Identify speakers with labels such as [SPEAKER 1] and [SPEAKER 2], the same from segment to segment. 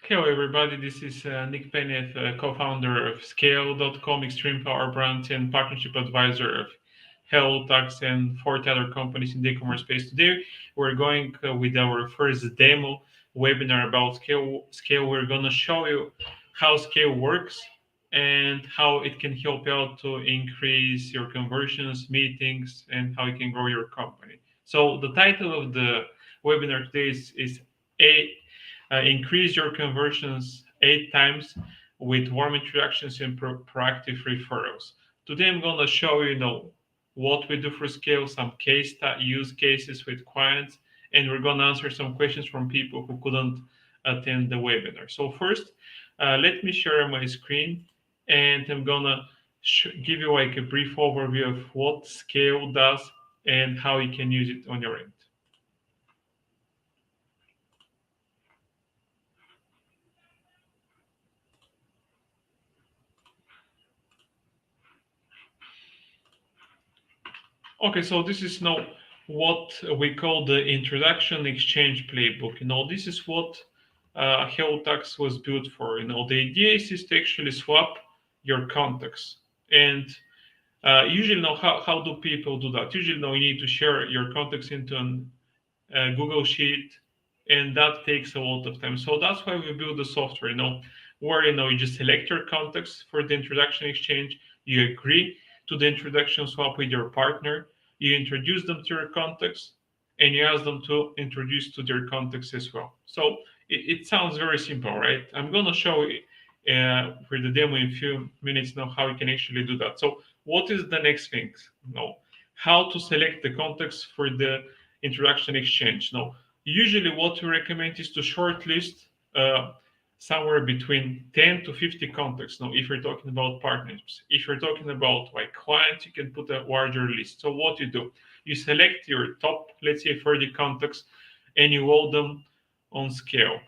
[SPEAKER 1] Hello, everybody. This is Nick Penneth, co-founder of Scayul.com, Extreme Power Brand, and partnership advisor of Hello Tax and 40 other companies in the e-commerce space. Today, we're going with our first demo webinar about Scale. We're going to show you how Scale works and how it can help you out to increase your conversions, meetings, and how you can grow your company. So the title of the webinar today is a increase your conversions 8 times with warm introductions and proactive referrals. Today, I'm going to show you, what we do for Scale, some use cases with clients, and we're going to answer some questions from people who couldn't attend the webinar. So first, let me share my screen, and I'm going to give you like a brief overview of what Scale does and how you can use it on your end. Okay, so this is now what we call the introduction exchange playbook. This is what HellTax was built for. The idea is to actually swap your contacts. And usually now, how do people do that? Usually now you need to share your contacts into a Google Sheet, and that takes a lot of time. So that's why we build the software, where you just select your contacts for the introduction exchange, you agree to the introduction swap with your partner, you introduce them to your contacts, and you ask them to introduce to their contacts as well. So it sounds very simple, right? I'm gonna show you for the demo in a few minutes now how you can actually do that. So what is the next thing? How to select the contacts for the introduction exchange. Now, usually what we recommend is to shortlist somewhere between 10 to 50 contacts. Now, if you're talking about partners, if you're talking about like clients, you can put a larger list. So what you do, you select your top, let's say 30 contacts, and you load them on Scale.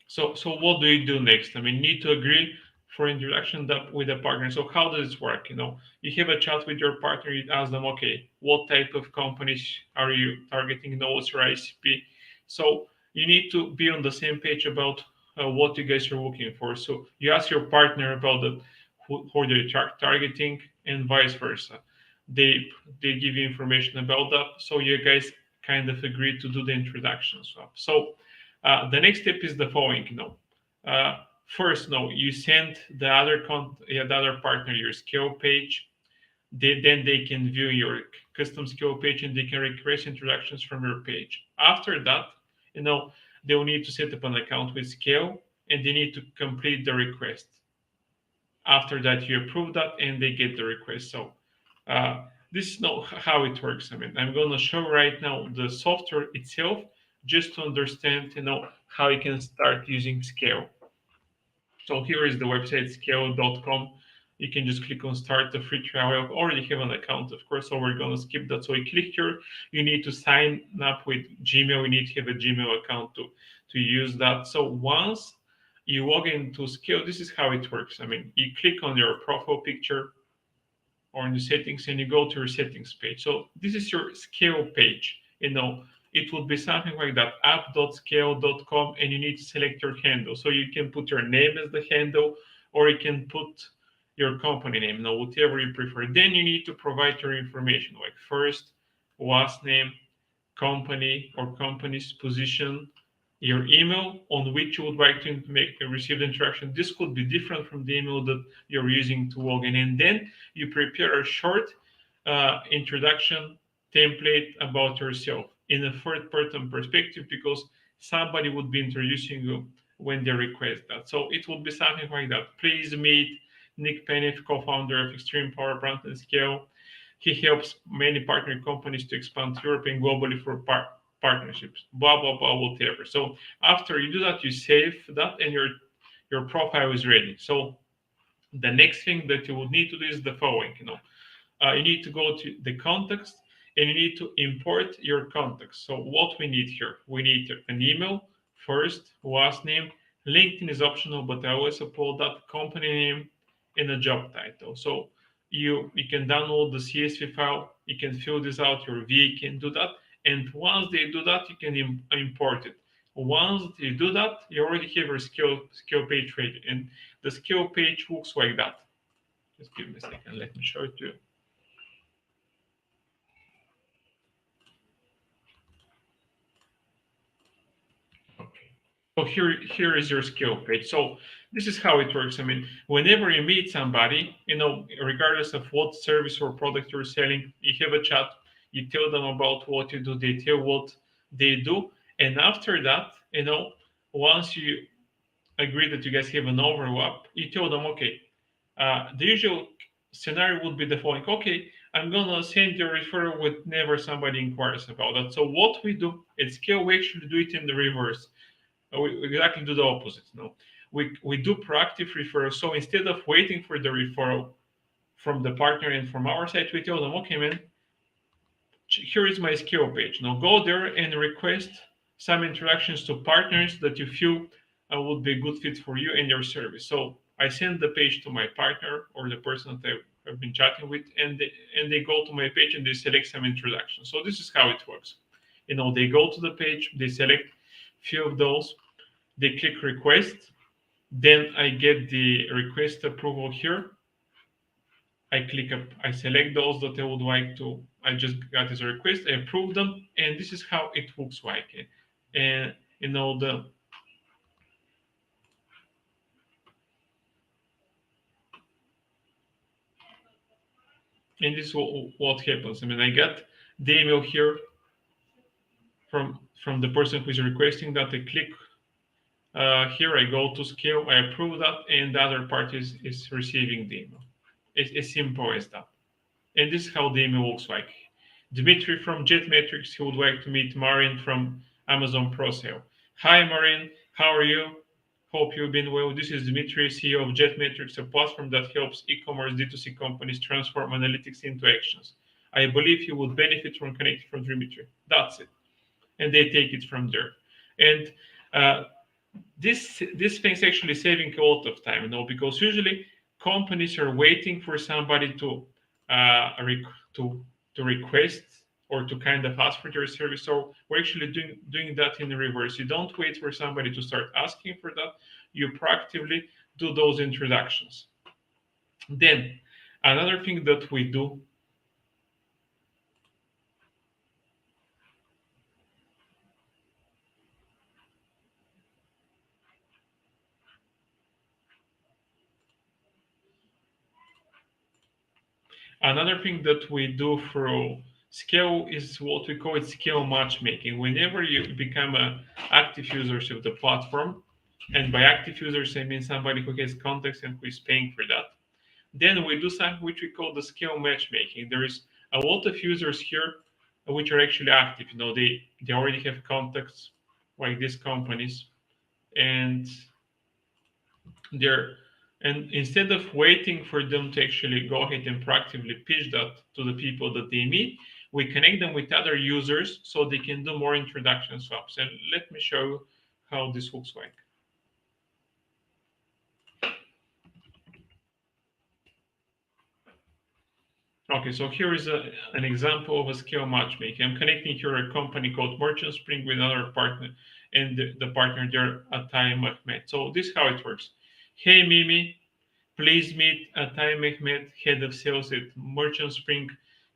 [SPEAKER 1] So what do you do next? I mean, you need to agree for introduction with a partner. So how does it work? You have a chat with your partner. You ask them, okay, what type of companies are you targeting? What's your ICP? So you need to be on the same page about what you guys are looking for. So you ask your partner about who they're targeting, and vice versa. They give you information about that. So you guys kind of agree to do the introduction swap. So the next step is the following. First, you send the other partner your skill page. Then they can view your custom skill page and they can request introductions from your page. After that, they'll need to set up an account with Scale and they need to complete the request. After that, you approve that and they get the request. So this is not how it works. I mean, I'm going to show right now the software itself just to understand, how you can start using Scale. So here is the website, Scale.com. You can just click on start the free trial. I already have an account, of course, so we're going to skip that. So you click here. You need to sign up with Gmail. You need to have a Gmail account to use that. So once you log into Scale, this is how it works. I mean, you click on your profile picture or in the settings and you go to your settings page. So this is your Scale page. It would be something like that, app.scale.com, and you need to select your handle. So you can put your name as the handle, or you can put your company name, whatever you prefer. Then you need to provide your information, like first, last name, company or company's position, your email on which you would like to receive the interaction. This could be different from the email that you're using to log in. And then you prepare a short introduction template about yourself in a third person perspective, because somebody would be introducing you when they request that. So it would be something like that. Please meet Nick Penneth, co-founder of Extreme Power Brand and Scale. He helps many partner companies to expand Europe and globally for partnerships, blah, blah, blah, whatever. So after you do that, you save that and your profile is ready. So the next thing that you would need to do is the following. You need to go to the context and you need to import your context. So what we need here, we need an email, first, last name. LinkedIn is optional, but I always upload that, company name and a job title. So you can download the CSV file, you can fill this out, your VA can do that. And once they do that, you can import it. Once you do that, you already have your skill page ready, and the skill page looks like that. Just give me a second. Let me show it to you. Okay. So here is your skill page. So this is how it works. I mean, whenever you meet somebody, regardless of what service or product you're selling, you have a chat. You tell them about what you do. They tell what they do, and after that, once you agree that you guys have an overlap, you tell them, okay, the usual scenario would be the following. Okay, I'm gonna send you a referral whenever somebody inquires about that. So what we do at Scale, we actually do it in the reverse. We exactly do the opposite. No, we do proactive referral. So instead of waiting for the referral from the partner and from our side, we tell them, okay, man, here is my skill page. Now go there and request some introductions to partners that you feel would be a good fit for you and your service. So I send the page to my partner or the person that I've been chatting with, and they go to my page and they select some introductions. So this is how it works. They go to the page, they select few of those, they click request, then I get the request approval here. I click up, I select those that I would like to. I just got as a request, I approve them, and this is how it looks like. And the and this is what happens. I mean, I got the email here from the person who is requesting that. I click here, I go to scale, I approve that, and the other party is receiving the email. It's as simple as that. And this is how the email looks like. Dmitry from JetMetrics, he would like to meet Marin from Amazon ProSale. Hi, Marin. How are you? Hope you've been well. This is Dmitry, CEO of JetMetrics, a platform that helps e-commerce D2C companies transform analytics into actions. I believe you would benefit from connecting from Dmitry. That's it. And they take it from there. And uh, this thing's actually saving a lot of time, because usually companies are waiting for somebody to request or to kind of ask for their service. So we're actually doing that in the reverse. You don't wait for somebody to start asking for that. You proactively do those introductions. Then another thing that we do. Another thing that we do through Scale is what we call it scale matchmaking. Whenever you become an active user of the platform, and by active users I mean somebody who has contacts and who is paying for that, then we do something which we call the scale matchmaking. There is a lot of users here which are actually active. They already have contacts like these companies, and there and instead of waiting for them to actually go ahead and proactively pitch that to the people that they meet, we connect them with other users so they can do more introduction swaps. And let me show you how this looks like. Okay, so here is an example of a scale matchmaking. I'm connecting here a company called Merchant Spring with another partner, and the partner there, Atay Mahmed. So this is how it works. Hey Mimi, please meet Atay Mehmet, head of sales at Merchant Spring,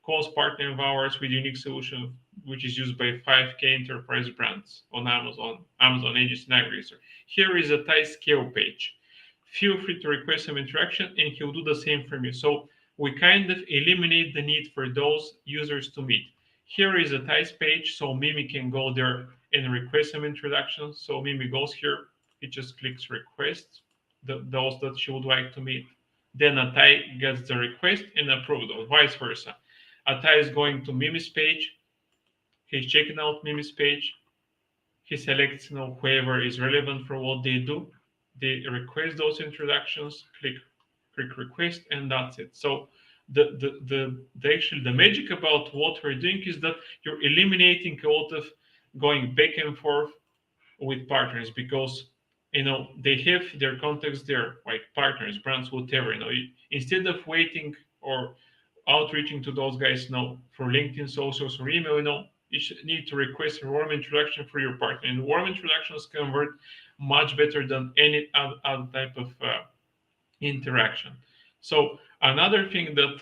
[SPEAKER 1] close partner of ours with unique solution, which is used by 5K enterprise brands on Amazon Agency and Aggregator. Here is Atay's scale page. Feel free to request some interaction, and he'll do the same from you. So we kind of eliminate the need for those users to meet. Here is Atay's page, so Mimi can go there and request some introductions. So Mimi goes here, he just clicks request those that she would like to meet. Then Atay gets the request and approves those, vice versa. Atay is going to Mimi's page. He's checking out Mimi's page. He selects whoever is relevant for what they do. They request those introductions, click request, and that's it. So the magic about what we're doing is that you're eliminating a lot of going back and forth with partners, because they have their contacts there, like partners, brands, whatever. Instead of waiting or outreaching to those guys, for LinkedIn, socials, or email, you should need to request a warm introduction for your partner. And warm introductions convert much better than any other type of interaction. So another thing that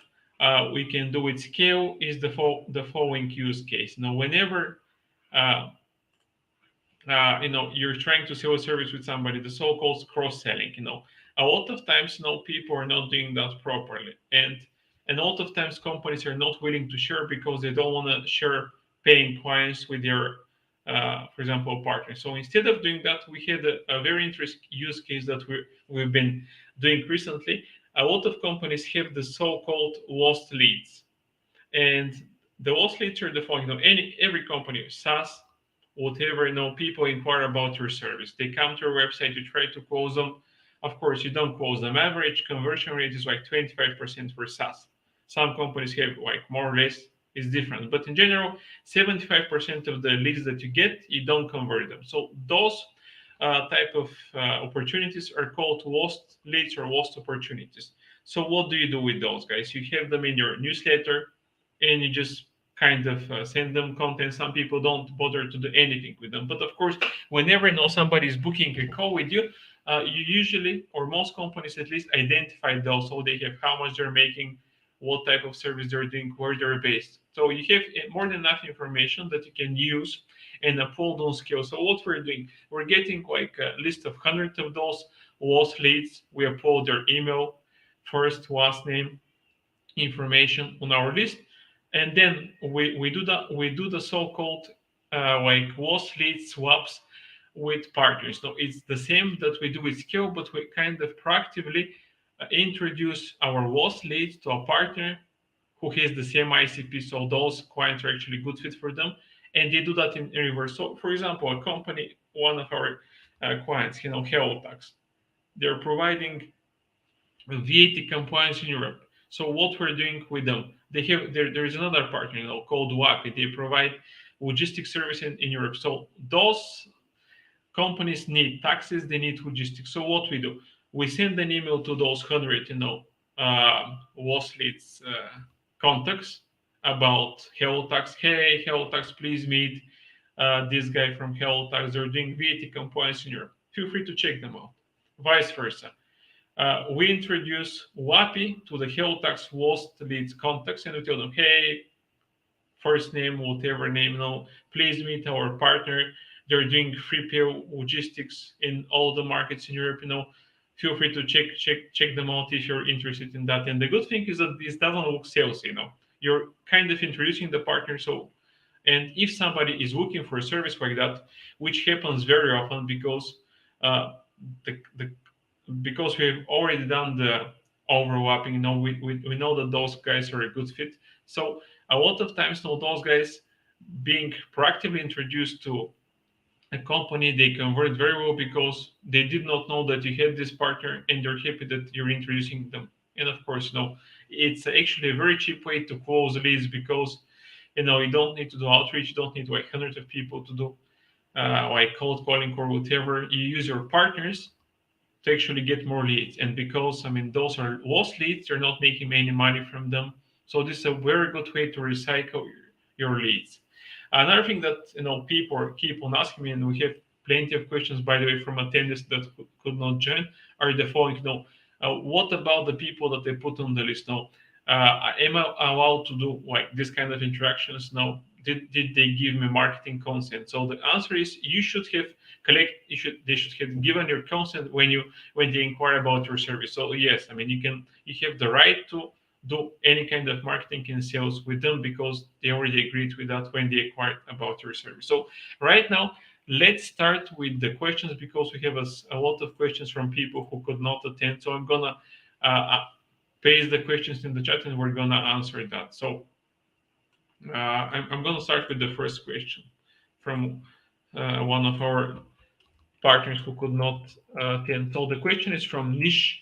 [SPEAKER 1] we can do with Scale is the following use case. Now, whenever uh, you're trying to sell a service with somebody, the so-called cross-selling. A lot of times, people are not doing that properly, and a lot of times companies are not willing to share because they don't want to share paying clients with their, for example, partners. So instead of doing that, we had a very interesting use case that we've been doing recently. A lot of companies have the so-called lost leads, and the lost leads are the following. Every company, SaaS, whatever, people inquire about your service. They come to your website, you try to close them. Of course, you don't close them. Average conversion rate is like 25% for SaaS. Some companies have like more or less is different, but in general, 75% of the leads that you get, you don't convert them. So those type of opportunities are called lost leads or lost opportunities. So what do you do with those guys? You have them in your newsletter, and you just kind of send them content. Some people don't bother to do anything with them, but of course, whenever somebody is booking a call with you, you usually, or most companies at least, identify those, so they have how much they're making, what type of service they're doing, where they're based. So you have more than enough information that you can use and upload those skills. So what we're doing, we're getting like a list of hundreds of those lost leads. We upload their email, first, last name, information on our list, and then we do the so-called like lost lead swaps with partners. So it's the same that we do with Scale, but we kind of proactively introduce our lost leads to a partner who has the same ICP, so those clients are actually good fit for them, and they do that in reverse. So, for example, a company, one of our clients, Hello Tax, they're providing VAT compliance in Europe. So what we're doing with them, there is another partner, called WAPI. They provide logistics service in Europe. So those companies need taxes, they need logistics. So what we do, we send an email to those hundred, lost leads contacts about Hello Tax. Hey, Hello Tax, please meet this guy from Hello Tax. They're doing VAT compliance in Europe. Feel free to check them out. Vice versa. We introduce WAPI to the Tax lost leads contacts, and we tell them, hey, first name, whatever name, please meet our partner. They're doing free pay logistics in all the markets in Europe. Feel free to check them out if you're interested in that. And the good thing is that this doesn't look salesy. You're kind of introducing the partner. So, and if somebody is looking for a service like that, which happens very often because the because we've already done the overlapping, we know that those guys are a good fit. So a lot of times, those guys being proactively introduced to a company, they convert very well because they did not know that you had this partner, and they're happy that you're introducing them. And of course, it's actually a very cheap way to close leads because you don't need to do outreach, you don't need like hundreds of people to do like cold calling or whatever. You use your partners to actually get more leads. And because those are lost leads, you're not making any money from them. So this is a very good way to recycle your leads. Another thing that people keep on asking me, and we have plenty of questions, by the way, from attendees that could not join, are the following. What about the people that they put on the list? Am I allowed to do like this kind of interactions? No. Did they give me marketing consent? So the answer is you should have they should have given your consent when they inquire about your service. So yes, you have the right to do any kind of marketing and sales with them because they already agreed with that when they inquired about your service. So right now, let's start with the questions because we have a lot of questions from people who could not attend. So I'm gonna paste the questions in the chat and we're gonna answer that. So I'm going to start with the first question from one of our partners who could not attend. So the question is from Nish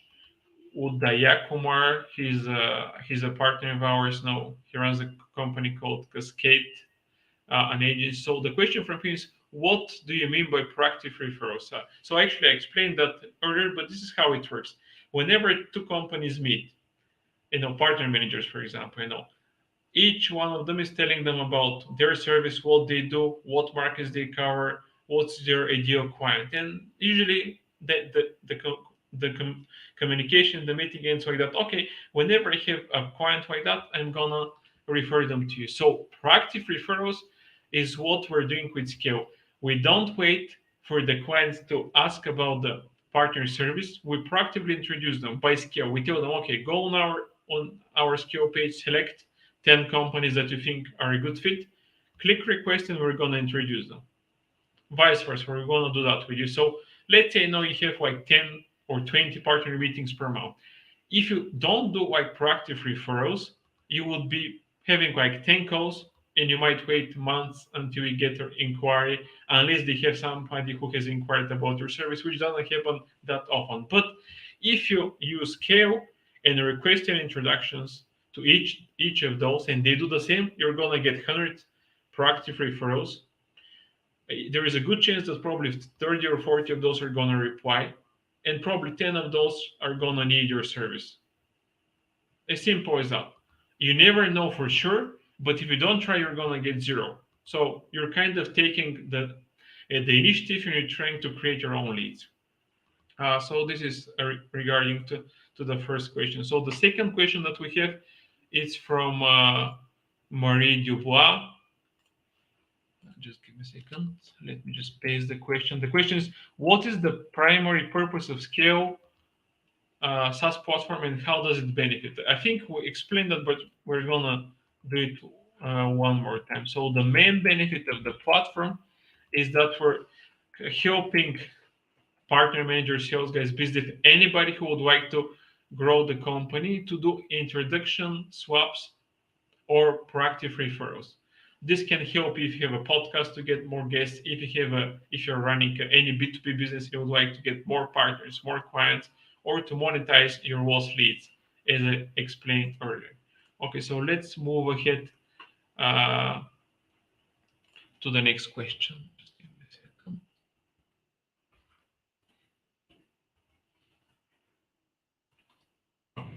[SPEAKER 1] Udayakumar. He's a partner of ours now. He runs a company called Cascade, an agency. So the question from him is, what do you mean by proactive referrals? So actually, I explained that earlier, but this is how it works. Whenever two companies meet, partner managers, for example, Each one of them is telling them about their service, what they do, what markets they cover, what's their ideal client. And usually the communication, the meeting ends like that. Okay, whenever I have a client like that, I'm gonna refer them to you. So proactive referrals is what we're doing with Scale. We don't wait for the clients to ask about the partner service. We proactively introduce them by Scale. We tell them, okay, go on our Scale page, select 10 companies that you think are a good fit, click request, and we're gonna introduce them. Vice versa, we're gonna do that with you. So let's say now you have like 10 or 20 partner meetings per month. If you don't do like proactive referrals, you would be having like 10 calls and you might wait months until you get an inquiry, unless they have somebody who has inquired about your service, which doesn't happen that often. But if you use Scale and request your introductions to each of those, and they do the same, you're gonna get 100 proactive referrals. There is a good chance that probably 30 or 40 of those are going to reply, and probably 10 of those are going to need your service. As simple as that. You never know for sure, but if you don't try, you're going to get zero. So you're kind of taking the initiative and you're trying to create your own leads. So this is regarding to the first question. So the second question that we have is from Marie Dubois. Just give me a second. Let me just paste the question. The question is, what is the primary purpose of Scale SaaS platform and how does it benefit? I think we explained that, but we're gonna do it one more time. So the main benefit of the platform is that we're helping partner managers, sales guys, business, anybody who would like to grow the company to do introduction swaps or proactive referrals. This can help if you have a podcast to get more guests. If you're running any B2B business, you would like to get more partners, more clients, or to monetize your lost leads, as I explained earlier. Okay, so let's move ahead uh, to the next question. Just give me a second.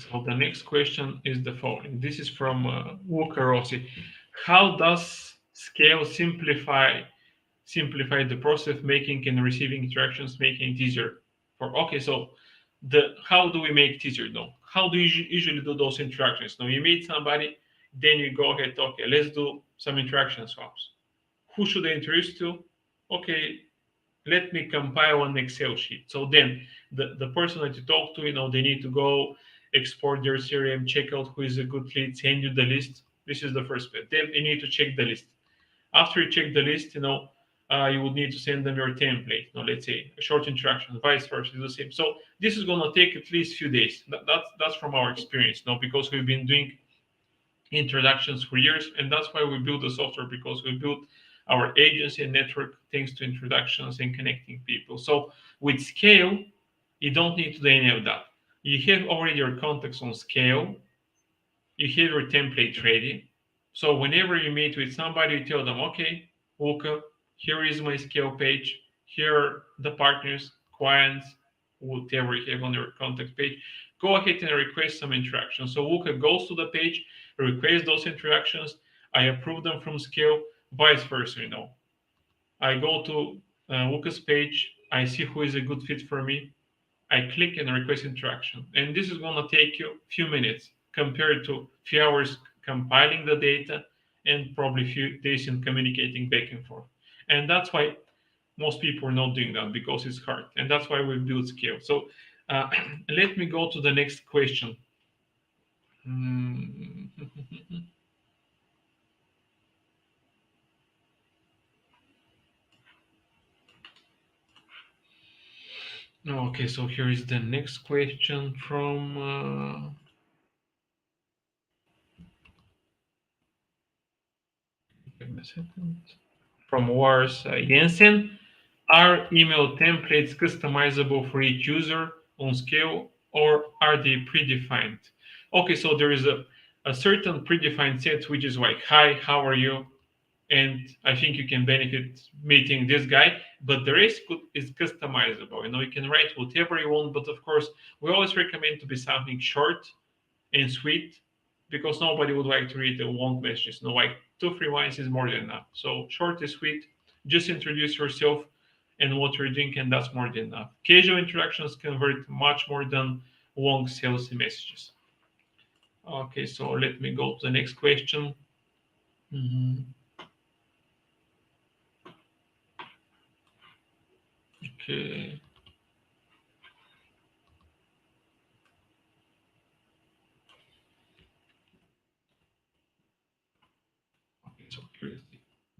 [SPEAKER 1] So the next question is the following. This is from Walker Rossi. How does Scale simplify the process of making and receiving interactions, making it easier for? Okay, so the how do we make it easier though? How do you usually do those interactions? Now you meet somebody, then you go ahead, okay, let's do some interaction swaps. Who should I introduce to? Okay, let me compile an Excel sheet. So then the person that you talk to, they need to go export their CRM, check out who is a good lead, send you the list. This is the first step. Then you need to check the list. After you check the list, you would need to send them your template. Let's say a short introduction, vice versa, is the same. So this is going to take at least a few days. That's from our experience, because we've been doing introductions for years, and that's why we built the software, because we built our agency and network thanks to introductions and connecting people. So with Scale, you don't need to do any of that. You have already your contacts on Scale. You have your template ready. So whenever you meet with somebody, you tell them, okay, Luca, here is my Scale page. Here are the partners, clients, whatever you have on your contact page. Go ahead and request some introductions. So Luca goes to the page, requests those introductions. I approve them from Scale, vice versa. I go to Luca's page. I see who is a good fit for me. I click and request interaction. And this is going to take you a few minutes compared to few hours compiling the data and probably few days in communicating back and forth. And that's why most people are not doing that, because it's hard. And that's why we build Scale. So let me go to the next question. Okay, so here is the next question from give me a second. From Wars Jensen. Are email templates customizable for each user on Scale, or are they predefined? Okay, so there is a certain predefined set, which is like, hi, how are you? And I think you can benefit meeting this guy, but the rest is customizable. You can write whatever you want, but of course, we always recommend to be something short and sweet, because nobody would like to read the long messages. No, like 2 3 lines is more than enough. So short is sweet. Just introduce yourself and what you're doing, and that's more than enough. Casual interactions convert much more than long sales messages. Okay, so let me go to the next question. Mhm. Okay. Okay, so here's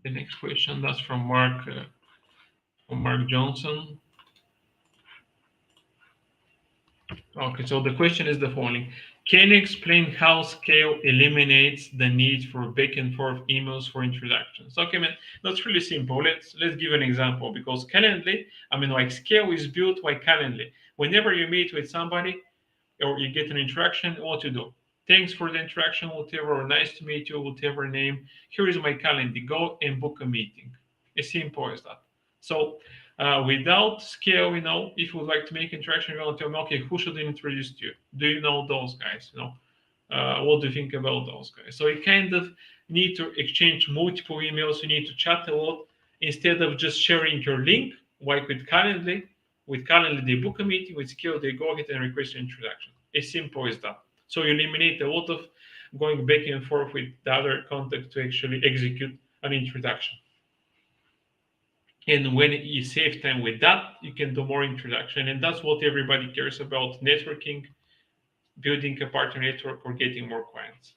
[SPEAKER 1] the next question. That's from Mark Johnson. Okay, so the question is the following. Can you explain how Scale eliminates the need for back and forth emails for introductions? Okay, man, that's really simple. Let's give an example because Calendly, I mean, like Scale is built like Calendly. Whenever you meet with somebody or you get an interaction, what to do? Thanks for the interaction, whatever, or nice to meet you, whatever name. Here is my calendar. Go and book a meeting. As simple as that. So without scale, if you would like to make interaction, you're going to tell me, okay, who should I introduce to you? Do you know those guys? What do you think about those guys? So you kind of need to exchange multiple emails. You need to chat a lot instead of just sharing your link, like with Calendly. With Calendly, they book a meeting. With Scale, they go ahead and request an introduction. As simple as that. So you eliminate a lot of going back and forth with the other contact to actually execute an introduction. And when you save time with that, you can do more introduction. And that's what everybody cares about: networking, building a partner network, or getting more clients.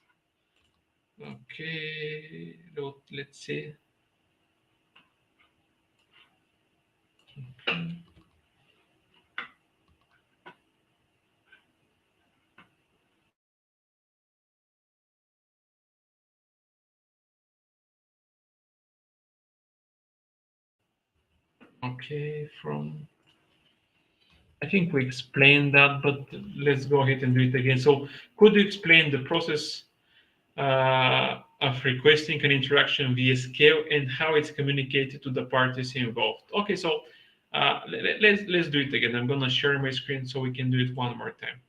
[SPEAKER 1] Okay, let's see. Okay, I think we explained that, but let's go ahead and do it again. So, could you explain the process of requesting an interaction via Scale and how it's communicated to the parties involved? Okay, so let's do it again. I'm gonna share my screen so we can do it one more time.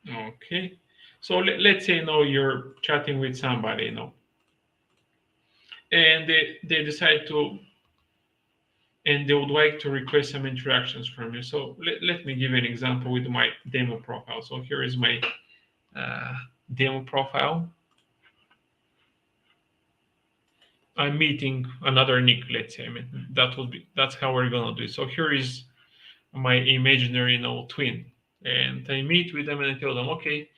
[SPEAKER 1] Okay, so let's say you're chatting with somebody, and they decide to and they would like to request some interactions from you. So let me give you an example with my demo profile. So here is my uh, demo profile. I'm meeting another Nick, let's say. I mean, that's how we're gonna do it. So here is my imaginary, twin, and I meet with them and I tell them, okay,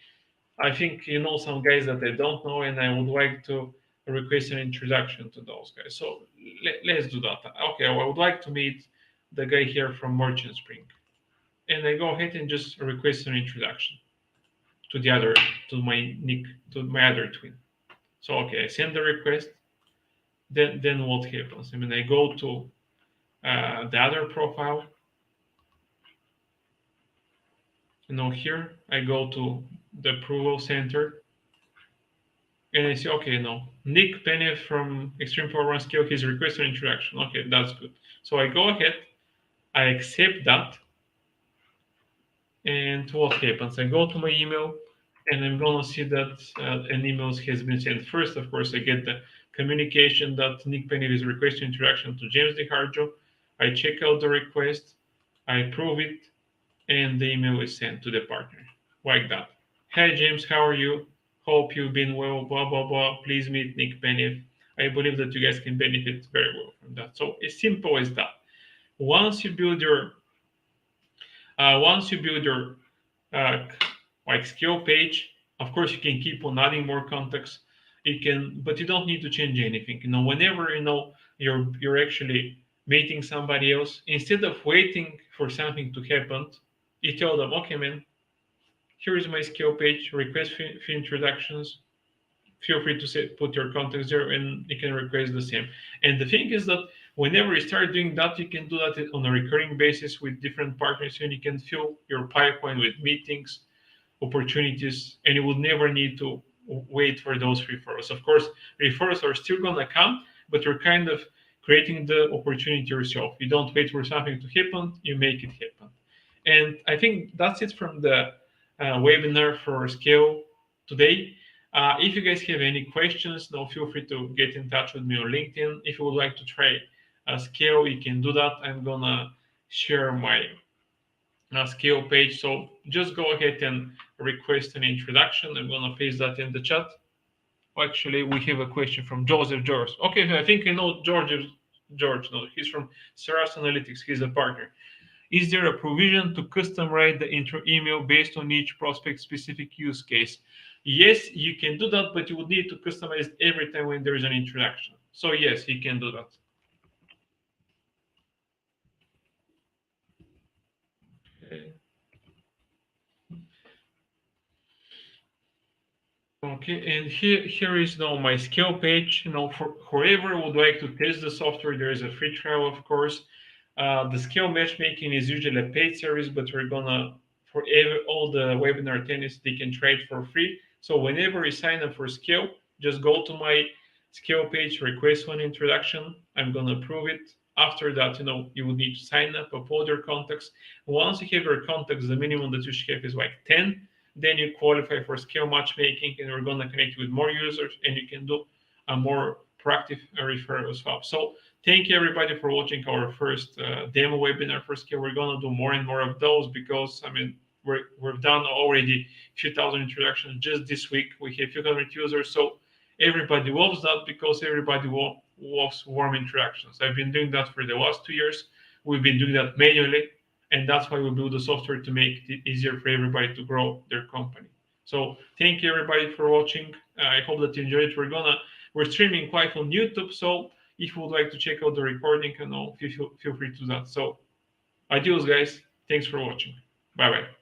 [SPEAKER 1] I think you know some guys that I don't know, and I would like to request an introduction to those guys. So let's do that. Okay, I would like to meet the guy here from Merchant Spring, and I go ahead and just request an introduction to the other, to my Nick, to my other twin. So okay, I send the request. Then what happens? I mean, I go to the other profile. Here I go to the approval center, and I say, okay, Nick Penny from Extreme Power Run Scale, he's requested an introduction. Okay, that's good. So I go ahead, I accept that, and what happens? I go to my email, and I'm gonna see that an email has been sent. First, of course, I get the communication that Nick Penny is requesting interaction to James DiHarjo. I check out the request, I approve it, and the email is sent to the partner, like that. Hi James, how are you? Hope you've been well, blah blah blah. Please meet Nick Penny. I believe that you guys can benefit very well from that. So as simple as that. Once you build your once you build your uh, like skill page, of course you can keep on adding more contacts. But you don't need to change anything. Whenever you're actually meeting somebody else, instead of waiting for something to happen, you tell them, okay, man, here is my skill page. Request for introductions. Feel free to put your contacts there, and you can request the same. And the thing is that whenever you start doing that, you can do that on a recurring basis with different partners, and you can fill your pipeline with meetings, opportunities, and you would never need to wait for those referrals. Of course, referrals are still gonna come, but you're kind of creating the opportunity yourself. You don't wait for something to happen, you make it happen. And I think that's it from the webinar for Scale today. If you guys have any questions, no, feel free to get in touch with me on LinkedIn. If you would like to try Scale, you can do that. I'm gonna share my Scale page. So just go ahead and request an introduction. I'm gonna paste that in the chat. Actually, we have a question from Joseph George. Okay, I think I know George. George, no, he's from SaaS Analytics. He's a partner. Is there a provision to custom write the intro email based on each prospect specific use case? Yes, you can do that, but you would need to customize every time when there is an introduction. So yes, you can do that. Okay. Okay, and here is now my skill page. For whoever would like to test the software, there is a free trial, of course. The skill matchmaking is usually a paid service, but we're gonna for all the webinar attendees, they can try it for free. So whenever you sign up for skill, just go to my skill page, request one introduction. I'm gonna approve it. After that, you will need to sign up, upload your contacts. Once you have your contacts, the minimum that you should have is like 10. Then you qualify for skill matchmaking, and we're gonna connect you with more users, and you can do a more proactive referral as well. So thank you everybody for watching our first demo webinar for Scale. We're gonna do more and more of those because we've done already a few thousand introductions just this week. We have a few hundred users, so everybody loves that because everybody loves warm introductions. I've been doing that for the last 2 years. We've been doing that manually, and that's why we build the software to make it easier for everybody to grow their company. So thank you everybody for watching. I hope that you enjoyed it. We're streaming live on YouTube, so if you would like to check out the recording, feel free to do that. So adios, guys. Thanks for watching. Bye bye.